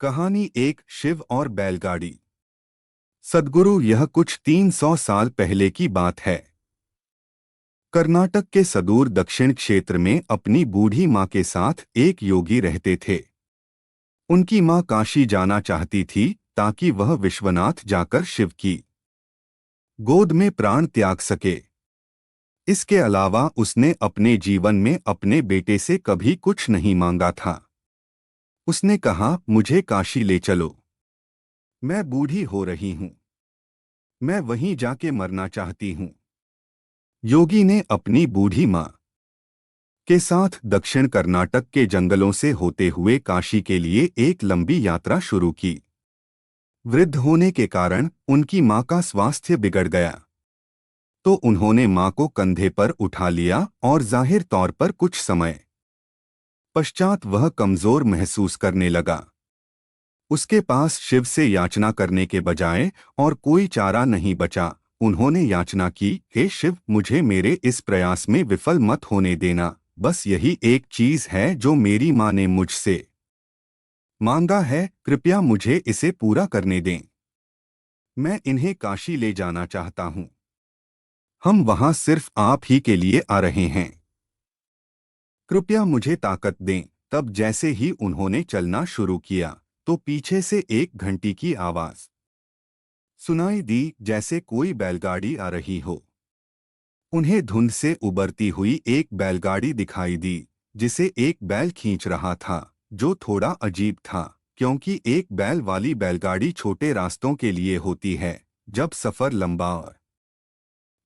कहानी एक शिव और बैलगाड़ी। सद्गुरु, यह कुछ 300 साल पहले की बात है। कर्नाटक के सुदूर दक्षिण क्षेत्र में अपनी बूढ़ी माँ के साथ एक योगी रहते थे। उनकी माँ काशी जाना चाहती थी ताकि वह विश्वनाथ जाकर शिव की गोद में प्राण त्याग सके। इसके अलावा उसने अपने जीवन में अपने बेटे से कभी कुछ नहीं मांगा था। उसने कहा, मुझे काशी ले चलो, मैं बूढ़ी हो रही हूँ, मैं वहीं जाके मरना चाहती हूँ। योगी ने अपनी बूढ़ी माँ के साथ दक्षिण कर्नाटक के जंगलों से होते हुए काशी के लिए एक लंबी यात्रा शुरू की। वृद्ध होने के कारण उनकी माँ का स्वास्थ्य बिगड़ गया, तो उन्होंने माँ को कंधे पर उठा लिया और जाहिर तौर पर कुछ समय पश्चात वह कमजोर महसूस करने लगा। उसके पास शिव से याचना करने के बजाय और कोई चारा नहीं बचा। उन्होंने याचना की, हे शिव, मुझे मेरे इस प्रयास में विफल मत होने देना। बस यही एक चीज है जो मेरी माँ ने मुझसे मांगा है, कृपया मुझे इसे पूरा करने दें। मैं इन्हें काशी ले जाना चाहता हूँ। हम वहां सिर्फ आप ही के लिए आ रहे हैं। कृपया मुझे ताकत दें। तब जैसे ही उन्होंने चलना शुरू किया तो पीछे से एक घंटी की आवाज सुनाई दी, जैसे कोई बैलगाड़ी आ रही हो। उन्हें धुंध से उबरती हुई एक बैलगाड़ी दिखाई दी जिसे एक बैल खींच रहा था, जो थोड़ा अजीब था क्योंकि एक बैल वाली बैलगाड़ी छोटे रास्तों के लिए होती है। जब सफर लंबा और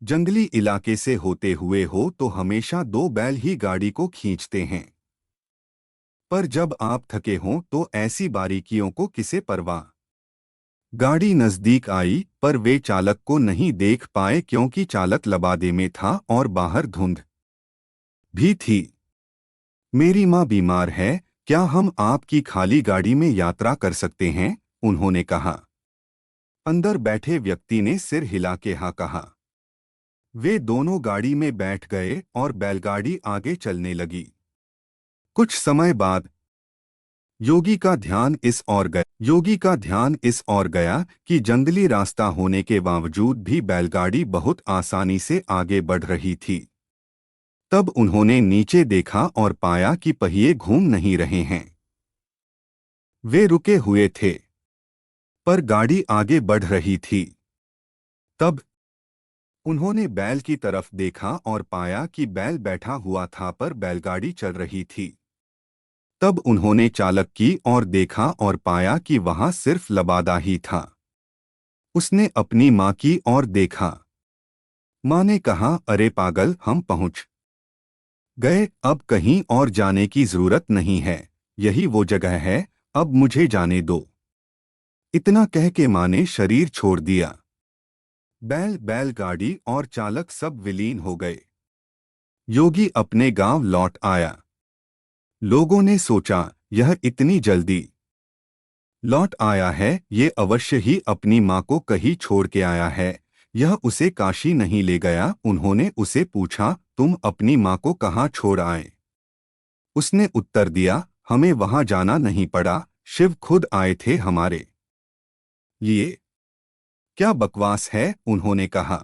जंगली इलाके से होते हुए हो तो हमेशा दो बैल ही गाड़ी को खींचते हैं, पर जब आप थके हों तो ऐसी बारीकियों को किसे परवाह। गाड़ी नजदीक आई पर वे चालक को नहीं देख पाए क्योंकि चालक लबादे में था और बाहर धुंध भी थी। मेरी माँ बीमार है, क्या हम आपकी खाली गाड़ी में यात्रा कर सकते हैं? उन्होंने कहा। अंदर बैठे व्यक्ति ने सिर हिला के हाँ कहा। वे दोनों गाड़ी में बैठ गए और बैलगाड़ी आगे चलने लगी। कुछ समय बाद योगी का ध्यान इस ओर गया कि जंगली रास्ता होने के बावजूद भी बैलगाड़ी बहुत आसानी से आगे बढ़ रही थी। तब उन्होंने नीचे देखा और पाया कि पहिए घूम नहीं रहे हैं। वे रुके हुए थे, पर गाड़ी आगे बढ़ रही थी। तब उन्होंने बैल की तरफ देखा और पाया कि बैल बैठा हुआ था पर बैलगाड़ी चल रही थी। तब उन्होंने चालक की ओर देखा और पाया कि वहां सिर्फ लबादा ही था। उसने अपनी माँ की ओर देखा। माँ ने कहा, अरे पागल, हम पहुंच गए, अब कहीं और जाने की जरूरत नहीं है, यही वो जगह है, अब मुझे जाने दो। इतना कह के माँ ने शरीर छोड़ दिया। बैलगाड़ी और चालक सब विलीन हो गए। योगी अपने गांव लौट आया। लोगों ने सोचा, यह इतनी जल्दी लौट आया है, ये अवश्य ही अपनी माँ को कहीं छोड़ के आया है, यह उसे काशी नहीं ले गया। उन्होंने उसे पूछा, तुम अपनी माँ को कहाँ छोड़ आए? उसने उत्तर दिया, हमें वहां जाना नहीं पड़ा, शिव खुद आए थे हमारे लिए। क्या बकवास है? उन्होंने कहा।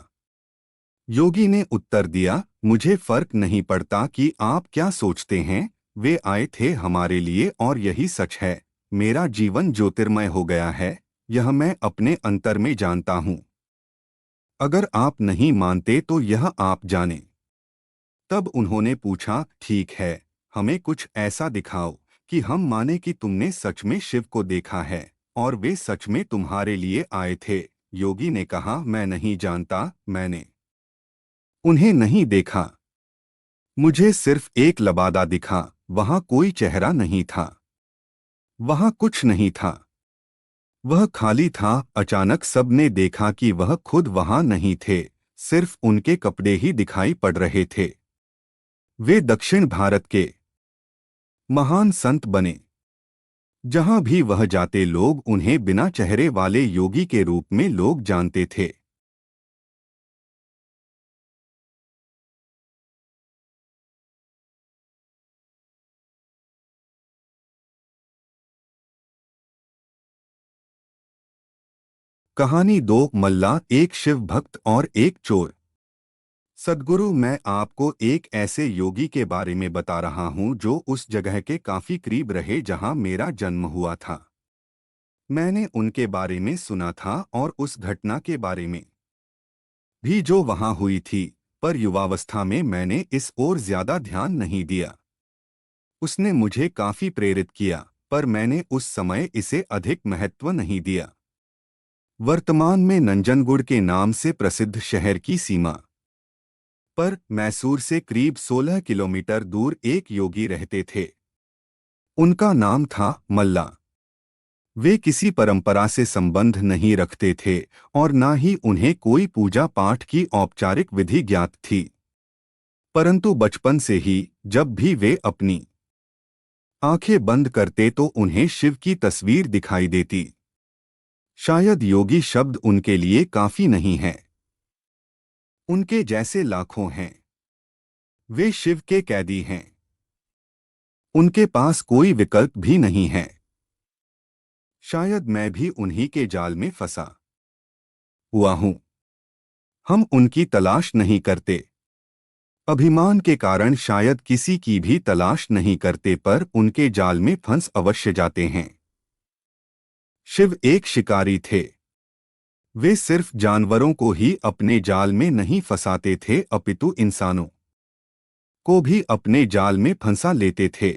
योगी ने उत्तर दिया, मुझे फर्क नहीं पड़ता कि आप क्या सोचते हैं, वे आए थे हमारे लिए और यही सच है। मेरा जीवन ज्योतिर्मय हो गया है, यह मैं अपने अंतर में जानता हूँ। अगर आप नहीं मानते तो यह आप जाने। तब उन्होंने पूछा, ठीक है, हमें कुछ ऐसा दिखाओ कि हम माने कि तुमने सच में शिव को देखा है और वे सच में तुम्हारे लिए आए थे। योगी ने कहा, मैं नहीं जानता, मैंने उन्हें नहीं देखा। मुझे सिर्फ एक लबादा दिखा, वहां कोई चेहरा नहीं था, वहां कुछ नहीं था, वह खाली था। अचानक सबने देखा कि वह खुद वहां नहीं थे, सिर्फ उनके कपड़े ही दिखाई पड़ रहे थे। वे दक्षिण भारत के महान संत बने। जहां भी वह जाते लोग उन्हें बिना चेहरे वाले योगी के रूप में लोग जानते थे। कहानी 2 मल्ला, एक शिव भक्त और एक चोर। सद्गुरु, मैं आपको एक ऐसे योगी के बारे में बता रहा हूं जो उस जगह के काफी करीब रहे जहां मेरा जन्म हुआ था। मैंने उनके बारे में सुना था और उस घटना के बारे में भी जो वहां हुई थी, पर युवावस्था में मैंने इस ओर ज्यादा ध्यान नहीं दिया। उसने मुझे काफी प्रेरित किया, पर मैंने उस समय इसे अधिक महत्व नहीं दिया। वर्तमान में नंजनगुड़ के नाम से प्रसिद्ध शहर की सीमा पर मैसूर से करीब 16 किलोमीटर दूर एक योगी रहते थे। उनका नाम था मल्ला। वे किसी परंपरा से संबंध नहीं रखते थे और ना ही उन्हें कोई पूजा पाठ की औपचारिक विधि ज्ञात थी। परंतु बचपन से ही जब भी वे अपनी आंखें बंद करते तो उन्हें शिव की तस्वीर दिखाई देती। शायद योगी शब्द उनके लिए काफी नहीं है। उनके जैसे लाखों हैं। वे शिव के कैदी हैं। उनके पास कोई विकल्प भी नहीं है। शायद मैं भी उन्हीं के जाल में फंसा हुआ हूं। हम उनकी तलाश नहीं करते। अभिमान के कारण शायद किसी की भी तलाश नहीं करते, पर उनके जाल में फंस अवश्य जाते हैं। शिव एक शिकारी थे। वे सिर्फ जानवरों को ही अपने जाल में नहीं फंसाते थे, अपितु इंसानों को भी अपने जाल में फंसा लेते थे।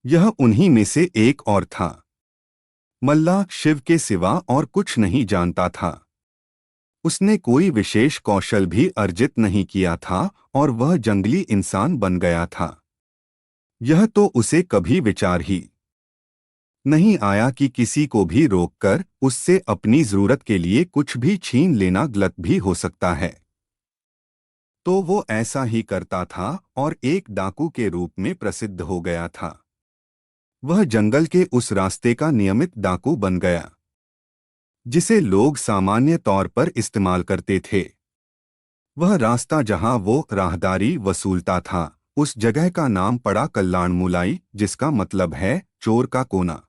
यह उन्हीं में से एक और था। मल्ला शिव के सिवा और कुछ नहीं जानता था। उसने कोई विशेष कौशल भी अर्जित नहीं किया था और वह जंगली इंसान बन गया था। यह तो उसे कभी विचार ही नहीं आया कि किसी को भी रोककर उससे अपनी जरूरत के लिए कुछ भी छीन लेना गलत भी हो सकता है। तो वो ऐसा ही करता था और एक डाकू के रूप में प्रसिद्ध हो गया था। वह जंगल के उस रास्ते का नियमित डाकू बन गया जिसे लोग सामान्य तौर पर इस्तेमाल करते थे। वह रास्ता जहां वो राहदारी वसूलता था, उस जगह का नाम पड़ा कल्लाणमुलाई, जिसका मतलब है चोर का कोना।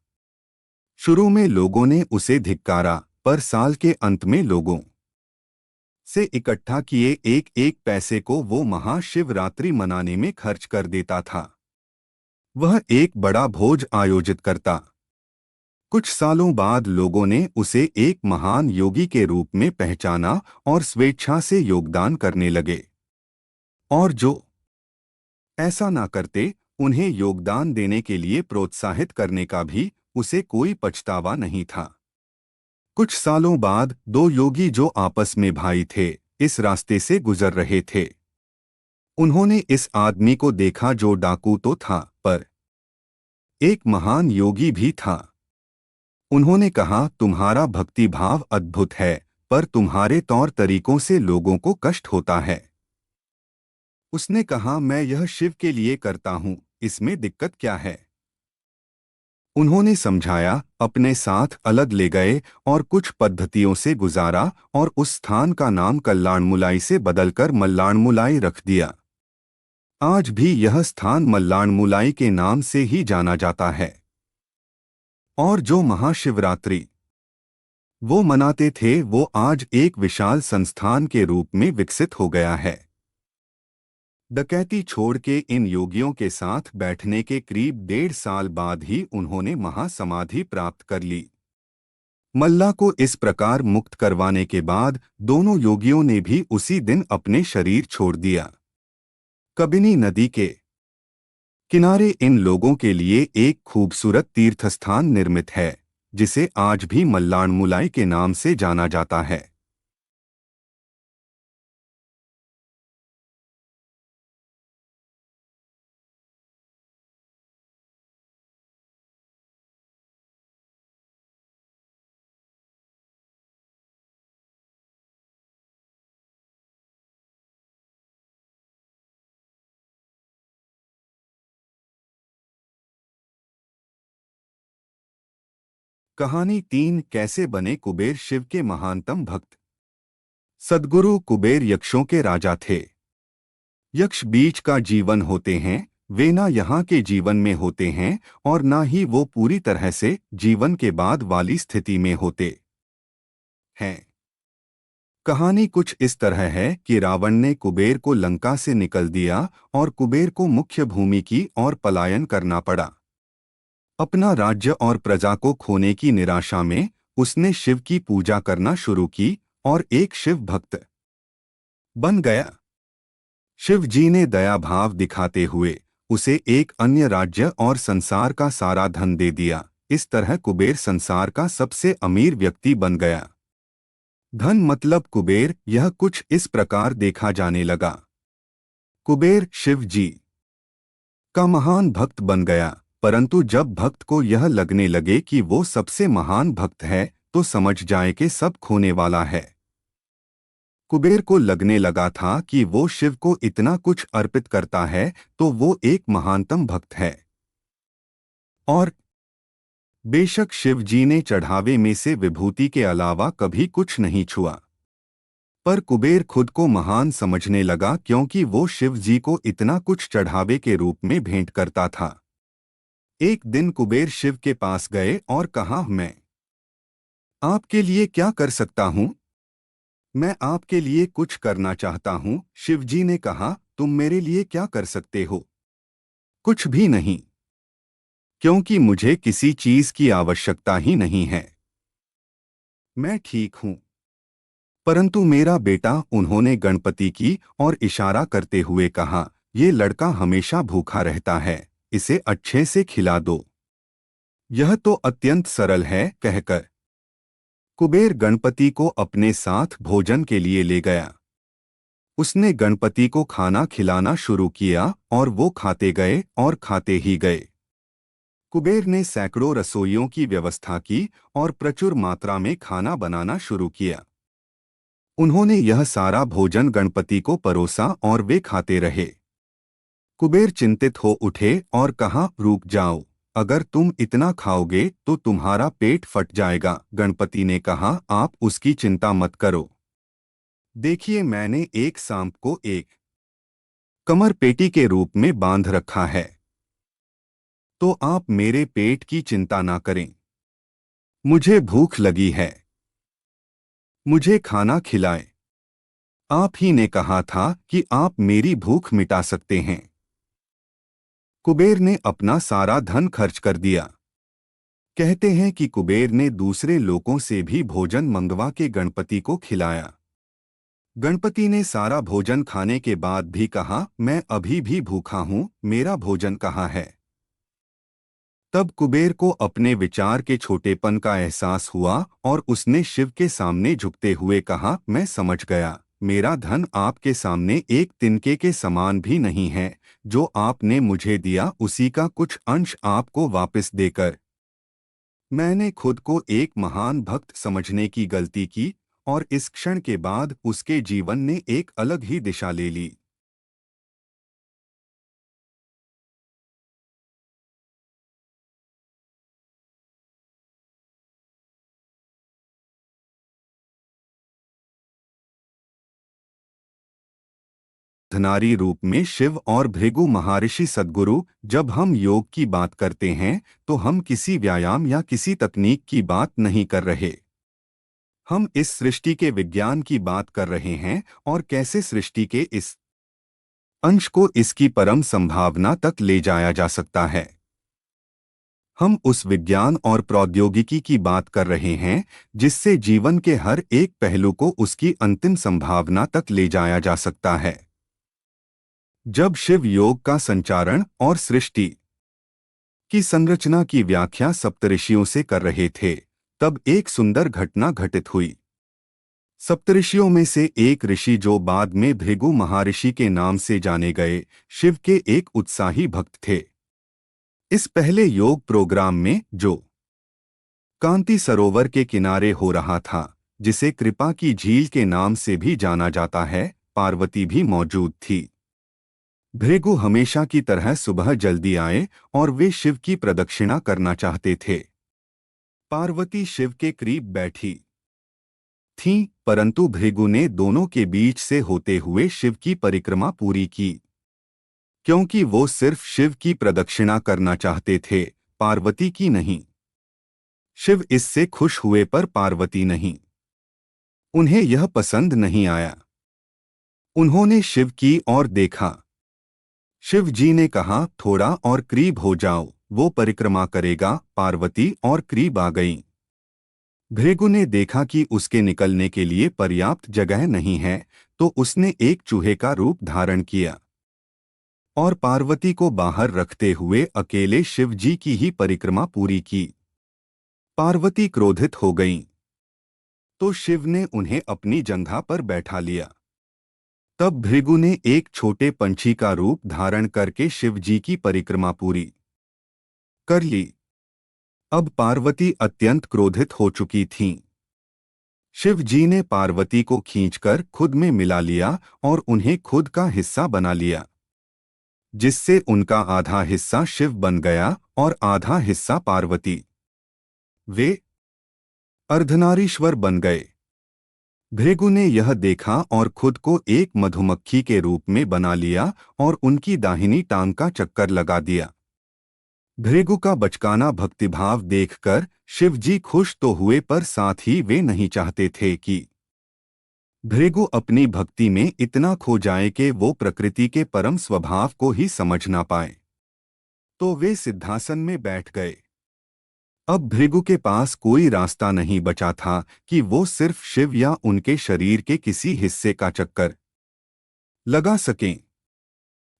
शुरू में लोगों ने उसे धिक्कारा, पर साल के अंत में लोगों से इकट्ठा किए एक एक पैसे को वो महाशिवरात्रि मनाने में खर्च कर देता था। वह एक बड़ा भोज आयोजित करता। कुछ सालों बाद लोगों ने उसे एक महान योगी के रूप में पहचाना और स्वेच्छा से योगदान करने लगे। और जो ऐसा ना करते, उन्हें योगदान देने के लिए प्रोत्साहित करने का भी उसे कोई पछतावा नहीं था। कुछ सालों बाद 2 योगी जो आपस में भाई थे, इस रास्ते से गुजर रहे थे। उन्होंने इस आदमी को देखा जो डाकू तो था, पर एक महान योगी भी था। उन्होंने कहा, तुम्हारा भक्ति भाव अद्भुत है, पर तुम्हारे तौर तरीकों से लोगों को कष्ट होता है। उसने कहा, मैं यह शिव के लिए करता हूं, इसमें दिक्कत क्या है? उन्होंने समझाया, अपने साथ अलग ले गए और कुछ पद्धतियों से गुजारा और उस स्थान का नाम कल्लाणमुलाई से बदलकर मल्लाणमुलाई रख दिया। आज भी यह स्थान मल्लाणमुलाई के नाम से ही जाना जाता है। और जो महाशिवरात्रि वो मनाते थे, वो आज एक विशाल संस्थान के रूप में विकसित हो गया है। डकैती छोड़ के इन योगियों के साथ बैठने के करीब 1.5 साल बाद ही उन्होंने महासमाधि प्राप्त कर ली। मल्ला को इस प्रकार मुक्त करवाने के बाद दोनों योगियों ने भी उसी दिन अपने शरीर छोड़ दिया। कबिनी नदी के किनारे इन लोगों के लिए एक खूबसूरत तीर्थस्थान निर्मित है, जिसे आज भी मल्लाणमुलाई के नाम से जाना जाता है। कहानी 3 कैसे बने कुबेर शिव के महानतम भक्त। सद्गुरु कुबेर यक्षों के राजा थे। यक्ष बीच का जीवन होते हैं, वे ना यहाँ के जीवन में होते हैं और ना ही वो पूरी तरह से जीवन के बाद वाली स्थिति में होते। हैं। कहानी कुछ इस तरह है कि रावण ने कुबेर को लंका से निकल दिया और कुबेर को मुख्य भूमि की ओर पलायन करना पड़ा। अपना राज्य और प्रजा को खोने की निराशा में उसने शिव की पूजा करना शुरू की और एक शिव भक्त बन गया। शिव जी ने दया भाव दिखाते हुए उसे एक अन्य राज्य और संसार का सारा धन दे दिया। इस तरह कुबेर संसार का सबसे अमीर व्यक्ति बन गया। धन मतलब कुबेर यह कुछ इस प्रकार देखा जाने लगा। कुबेर शिव जी का महान भक्त बन गया, परंतु जब भक्त को यह लगने लगे कि वो सबसे महान भक्त है तो समझ जाए कि सब खोने वाला है। कुबेर को लगने लगा था कि वो शिव को इतना कुछ अर्पित करता है तो वो एक महानतम भक्त है। और बेशक शिव जी ने चढ़ावे में से विभूति के अलावा कभी कुछ नहीं छुआ, पर कुबेर खुद को महान समझने लगा क्योंकि वो शिव जी को इतना कुछ चढ़ावे के रूप में भेंट करता था। एक दिन कुबेर शिव के पास गए और कहा, मैं आपके लिए क्या कर सकता हूँ? मैं आपके लिए कुछ करना चाहता हूँ। शिव जी ने कहा, तुम मेरे लिए क्या कर सकते हो? कुछ भी नहीं, क्योंकि मुझे किसी चीज की आवश्यकता ही नहीं है। मैं ठीक हूँ। परंतु मेरा बेटा, उन्होंने गणपति की और इशारा करते हुए कहा, ये लड़का हमेशा भूखा रहता है, इसे अच्छे से खिला दो। यह तो अत्यंत सरल है, कहकर कुबेर गणपति को अपने साथ भोजन के लिए ले गया। उसने गणपति को खाना खिलाना शुरू किया और वो खाते गए और खाते ही गए। कुबेर ने सैकड़ों रसोइयों की व्यवस्था की और प्रचुर मात्रा में खाना बनाना शुरू किया। उन्होंने यह सारा भोजन गणपति को परोसा और वे खाते रहे। कुबेर चिंतित हो उठे और कहा, रुक जाओ, अगर तुम इतना खाओगे तो तुम्हारा पेट फट जाएगा। गणपति ने कहा, आप उसकी चिंता मत करो। देखिए, मैंने एक सांप को एक कमर पेटी के रूप में बांध रखा है, तो आप मेरे पेट की चिंता ना करें। मुझे भूख लगी है, मुझे खाना खिलाएं। आप ही ने कहा था कि आप मेरी भूख मिटा सकते हैं। कुबेर ने अपना सारा धन खर्च कर दिया। कहते हैं कि कुबेर ने दूसरे लोगों से भी भोजन मंगवा के गणपति को खिलाया। गणपति ने सारा भोजन खाने के बाद भी कहा, मैं अभी भी भूखा हूँ, मेरा भोजन कहाँ है? तब कुबेर को अपने विचार के छोटेपन का एहसास हुआ और उसने शिव के सामने झुकते हुए कहा, मैं समझ गया, मेरा धन आपके सामने एक तिनके के समान भी नहीं है। जो आपने मुझे दिया उसी का कुछ अंश आपको वापस देकर मैंने खुद को एक महान भक्त समझने की गलती की। और इस क्षण के बाद उसके जीवन ने एक अलग ही दिशा ले ली। धनारी रूप में शिव और भृगु महर्षि सद्गुरु। जब हम योग की बात करते हैं तो हम किसी व्यायाम या किसी तकनीक की बात नहीं कर रहे। हम इस सृष्टि के विज्ञान की बात कर रहे हैं और कैसे सृष्टि के इस अंश को इसकी परम संभावना तक ले जाया जा सकता है। हम उस विज्ञान और प्रौद्योगिकी की बात कर रहे हैं जिससे जीवन के हर एक पहलू को उसकी अंतिम संभावना तक ले जाया जा सकता है। जब शिव योग का संचारण और सृष्टि की संरचना की व्याख्या सप्तऋषियों से कर रहे थे, तब एक सुंदर घटना घटित हुई। सप्तऋषियों में से एक ऋषि, जो बाद में भृगु महर्षि के नाम से जाने गए, शिव के एक उत्साही भक्त थे। इस पहले योग प्रोग्राम में, जो कांति सरोवर के किनारे हो रहा था, जिसे कृपा की झील के नाम से भी जाना जाता है, पार्वती भी मौजूद थी। भृगु हमेशा की तरह सुबह जल्दी आए और वे शिव की प्रदक्षिणा करना चाहते थे। पार्वती शिव के करीब बैठी थीं, परंतु भृगु ने दोनों के बीच से होते हुए शिव की परिक्रमा पूरी की, क्योंकि वो सिर्फ शिव की प्रदक्षिणा करना चाहते थे, पार्वती की नहीं। शिव इससे खुश हुए पर पार्वती नहीं। उन्हें यह पसंद नहीं आया। उन्होंने शिव की ओर देखा। शिव जी ने कहा, थोड़ा और करीब हो जाओ, वो परिक्रमा करेगा। पार्वती और करीब आ गईं। भृगु ने देखा कि उसके निकलने के लिए पर्याप्त जगह नहीं है, तो उसने एक चूहे का रूप धारण किया और पार्वती को बाहर रखते हुए अकेले शिव जी की ही परिक्रमा पूरी की। पार्वती क्रोधित हो गईं, तो शिव ने उन्हें अपनी जंघा पर बैठा लिया। तब भृगु ने एक छोटे पंछी का रूप धारण करके शिव जी की परिक्रमा पूरी कर ली। अब पार्वती अत्यंत क्रोधित हो चुकी थीं। शिव जी ने पार्वती को खींचकर खुद में मिला लिया और उन्हें खुद का हिस्सा बना लिया, जिससे उनका आधा हिस्सा शिव बन गया और आधा हिस्सा पार्वती। वे अर्धनारीश्वर बन गए। भृगु ने यह देखा और खुद को एक मधुमक्खी के रूप में बना लिया और उनकी दाहिनी टांग का चक्कर लगा दिया। भृगु का बचकाना भक्तिभाव देखकर शिव जी खुश तो हुए, पर साथ ही वे नहीं चाहते थे कि भृगु अपनी भक्ति में इतना खो जाए कि वो प्रकृति के परम स्वभाव को ही समझ ना पाए। तो वे सिद्धासन में बैठ गए। अब भृगु के पास कोई रास्ता नहीं बचा था कि वो सिर्फ शिव या उनके शरीर के किसी हिस्से का चक्कर लगा सकें।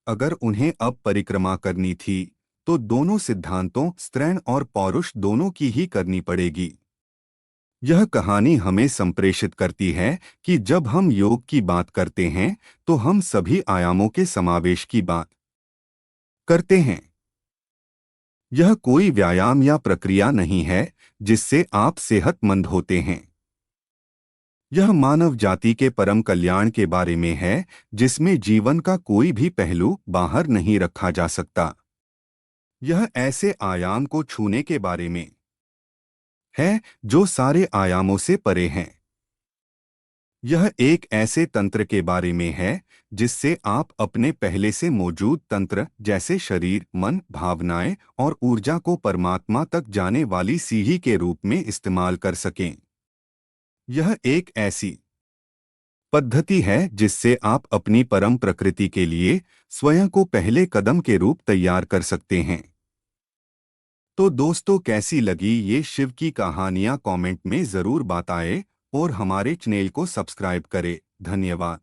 अगर उन्हें अब परिक्रमा करनी थी तो दोनों सिद्धांतों, स्त्रैण और पौरुष दोनों की ही करनी पड़ेगी। यह कहानी हमें संप्रेषित करती है कि जब हम योग की बात करते हैं तो हम सभी आयामों के समावेश की बात करते हैं। यह कोई व्यायाम या प्रक्रिया नहीं है जिससे आप सेहतमंद होते हैं। यह मानव जाति के परम कल्याण के बारे में है, जिसमें जीवन का कोई भी पहलू बाहर नहीं रखा जा सकता। यह ऐसे आयाम को छूने के बारे में है जो सारे आयामों से परे हैं। यह एक ऐसे तंत्र के बारे में है जिससे आप अपने पहले से मौजूद तंत्र, जैसे शरीर, मन, भावनाएं और ऊर्जा को परमात्मा तक जाने वाली सीढ़ी के रूप में इस्तेमाल कर सकें। यह एक ऐसी पद्धति है जिससे आप अपनी परम प्रकृति के लिए स्वयं को पहले कदम के रूप तैयार कर सकते हैं। तो दोस्तों, कैसी लगी ये शिव की कहानियां? कमेंट में ज़रूर बताएं और हमारे चैनल को सब्सक्राइब करें। धन्यवाद।